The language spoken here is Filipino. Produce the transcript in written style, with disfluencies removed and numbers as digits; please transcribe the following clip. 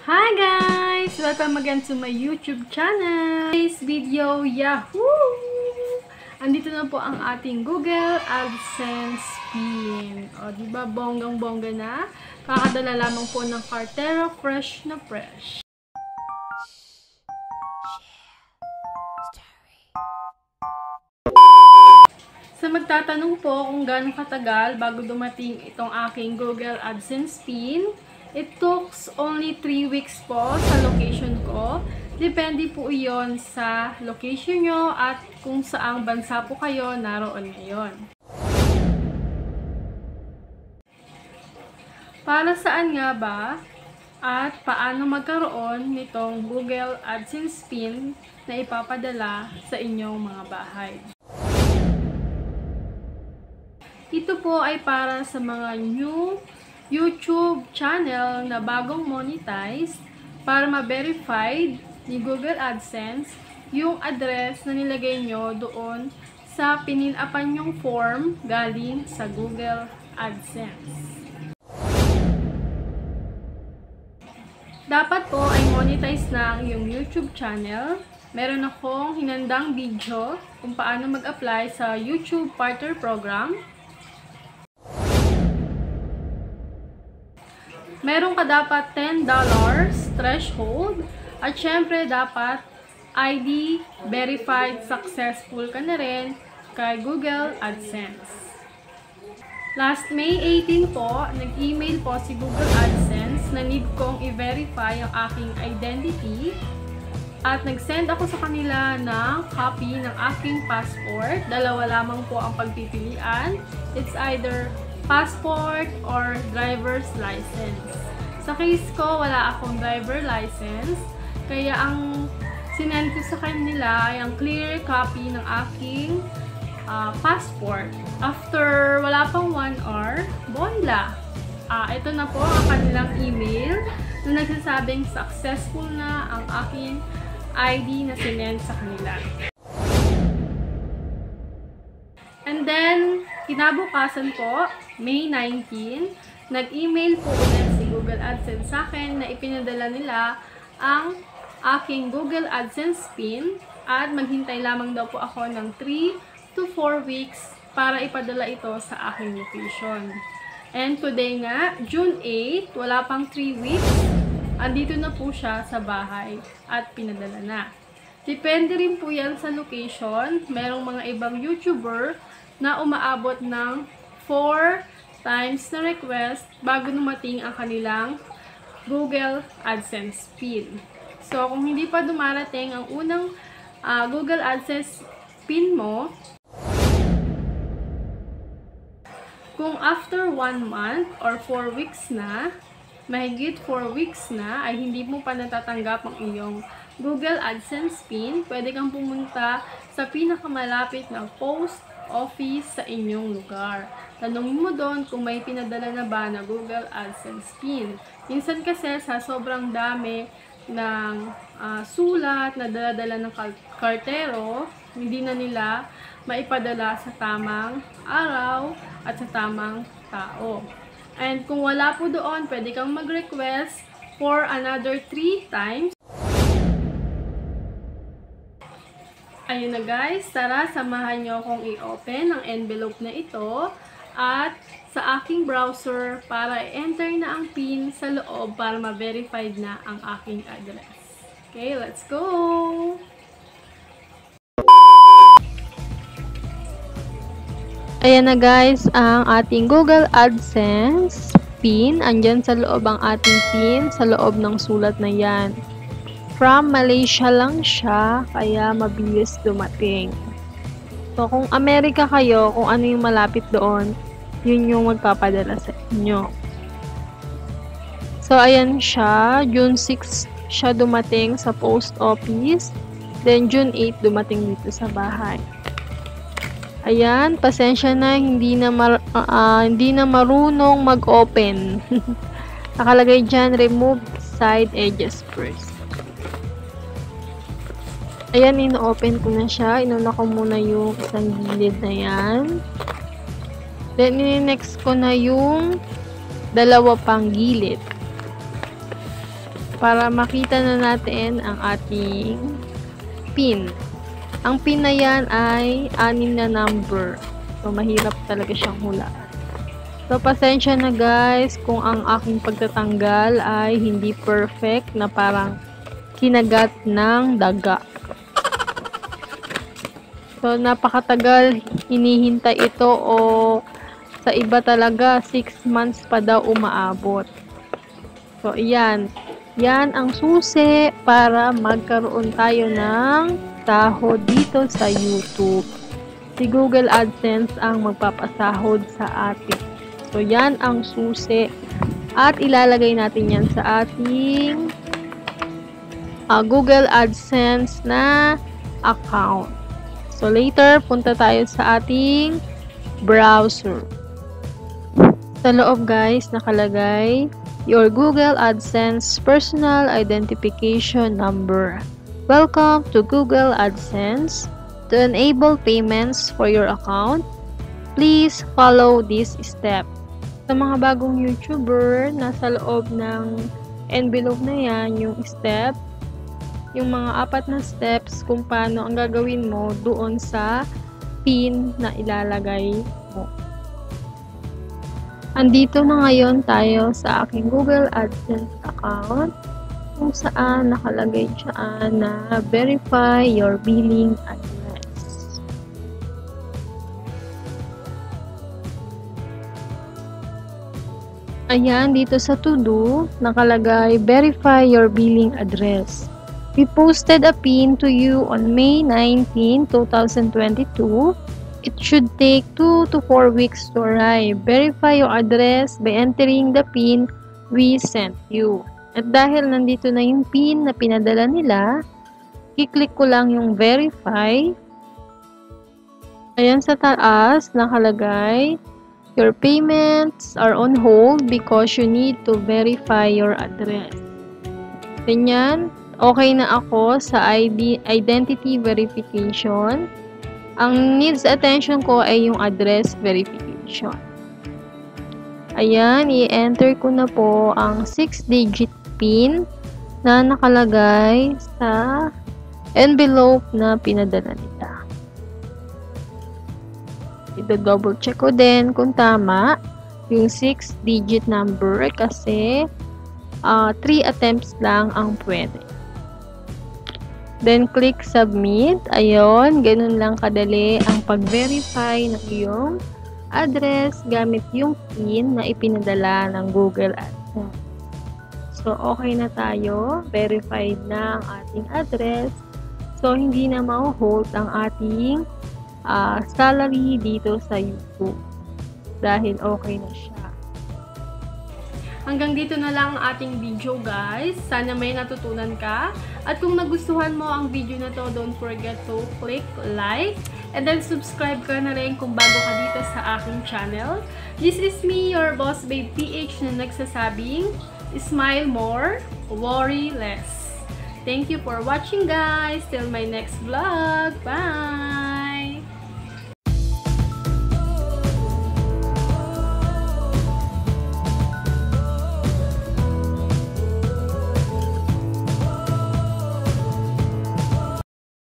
Hi guys! Welcome again to my YouTube channel. Today's video, Yahoo! Andito na po ang ating Google AdSense pin. O, diba bonggang-bongga na? Kakadala lamang po ng Cartero fresh na fresh. Sa magtatanong po kung gaano katagal bago dumating itong aking Google AdSense pin, it took only 3 weeks po sa location ko. Depende po iyon sa location nyo at kung saang bansa po kayo naroon ngayon. Para saan nga ba at paano magkaroon nitong Google AdSense pin na ipapadala sa inyong mga bahay? Ito po ay para sa mga new YouTube channel na bagong monetize para ma-verified ni Google AdSense yung address na nilagay nyo doon sa pininapan yung form galing sa Google AdSense. Dapat po ay monetize na ang iyong YouTube channel. Meron akong hinandang video kung paano mag-apply sa YouTube Partner Program. Meron ka dapat $10 threshold at syempre dapat ID verified successful ka na rin kay Google AdSense. Last May 18 po, nag-email po si Google AdSense na need kong i-verify ang aking identity at nag-send ako sa kanila ng copy ng aking passport. Dalawa lamang po ang pagpipilian. It's either passport or driver's license. Sa case ko, wala akong driver license, kaya ang sinend ko sa kanila ay ang clear copy ng aking passport. After wala pang 1 hour, voila! Ito na po ang kanilang email na nagsasabing successful na ang aking ID na sinend sa kanila. And then, kinabukasan po, May 19, nag-email po ulit si Google AdSense sa akin na ipinadala nila ang aking Google AdSense pin at maghintay lamang daw po ako ng 3 to 4 weeks para ipadala ito sa aking location. And today nga, June 8, wala pang 3 weeks, andito na po siya sa bahay at pinadala na. Depende rin po yan sa location. Merong mga ibang YouTuber na umaabot ng 4 times na request bago dumating ang kanilang Google AdSense pin. So, kung hindi pa dumarating ang unang Google AdSense pin mo, kung after 1 month or 4 weeks na, mahigit 4 weeks na, ay hindi mo pa natatanggap ang iyong Google AdSense pin, pwede kang pumunta sa pinakamalapit na post office sa inyong lugar. Tanungin mo doon kung may pinadala na ba na Google AdSense pin. Minsan kasi sa sobrang dami ng sulat na dala-dala ng kartero, hindi na nila maipadala sa tamang araw at sa tamang tao. And kung wala po doon, pwede kang mag-request for another 3 times. Ayun na guys, tara samahan nyo akong i-open ang envelope na ito at sa aking browser para i-enter na ang PIN sa loob para ma-verified na ang aking address. Okay, let's go! Ayan na guys, ang ating Google AdSense PIN. Andyan sa loob ang ating PIN, sa loob ng sulat na yan. From Malaysia lang siya, kaya mabilis dumating. So, kung Amerika kayo, kung ano yung malapit doon, yun yung magpapadala sa inyo. So, ayan siya. June 6 siya dumating sa post office. Then, June 8 dumating dito sa bahay. Ayan, pasensya na, hindi na marunong mag-open. Nakalagay dyan, remove side edges first. Ayan, ino-open ko na siya. Inuna ko muna yung isang gilid na yan. Then, next ko na yung dalawa pang gilid. para makita na natin ang ating pin. Ang pin na yan ay 6 na number. So, mahirap talaga siyang hulaan. So, pasensya na guys kung ang aking pagtatanggal ay hindi perfect na parang kinagat ng daga. So, napakatagal hinihintay ito o sa iba talaga 6 months pa daw umaabot. So, yan. Yan ang susi para magkaroon tayo ng sahod dito sa YouTube. Si Google AdSense ang magpapasahod sa atin. So, yan ang susi. At ilalagay natin yan sa ating Google AdSense na account. So, later, punta tayo sa ating browser. Sa loob, guys, nakalagay your Google AdSense personal identification number. Welcome to Google AdSense. To enable payments for your account, please follow this step. Sa mga bagong YouTuber, nasa loob ng envelope na yan, yung step, yung mga 4 na steps kung paano ang gagawin mo doon sa PIN na ilalagay mo. Andito na ngayon tayo sa aking Google AdSense account kung saan nakalagay dyan na verify your billing address. Ayan, dito sa to-do, nakalagay verify your billing address. We posted a PIN to you on May 19, 2022. It should take 2 to 4 weeks to arrive. Verify your address by entering the PIN we sent you. At dahil nandito na yung PIN na pinadala nila, i-click ko lang yung verify. Ayan sa taas, nakalagay, your payments are on hold because you need to verify your address. Ganyan, okay na ako sa identity verification. Ang needs attention ko ay yung address verification. Ayan, i-enter ko na po ang 6-digit PIN na nakalagay sa envelope na pinadala nila. I-double check ko din kung tama yung 6-digit number kasi 3 attempts lang ang pwede. Then, click submit. Ayun, ganun lang kadali ang pag-verify ng iyong address gamit yung PIN na ipinadala ng Google AdSense. So, okay na tayo. Verified na ang ating address. So, hindi na ma-hold ang ating salary dito sa YouTube. Dahil okay na siya. Hanggang dito na lang ang ating video guys. Sana may natutunan ka. At kung nagustuhan mo ang video na to, don't forget to click like and then subscribe ka na rin kung bago ka dito sa aking channel. This is me, your Boss Babe PH na nagsasabing, smile more, worry less. Thank you for watching guys. Till my next vlog. Bye!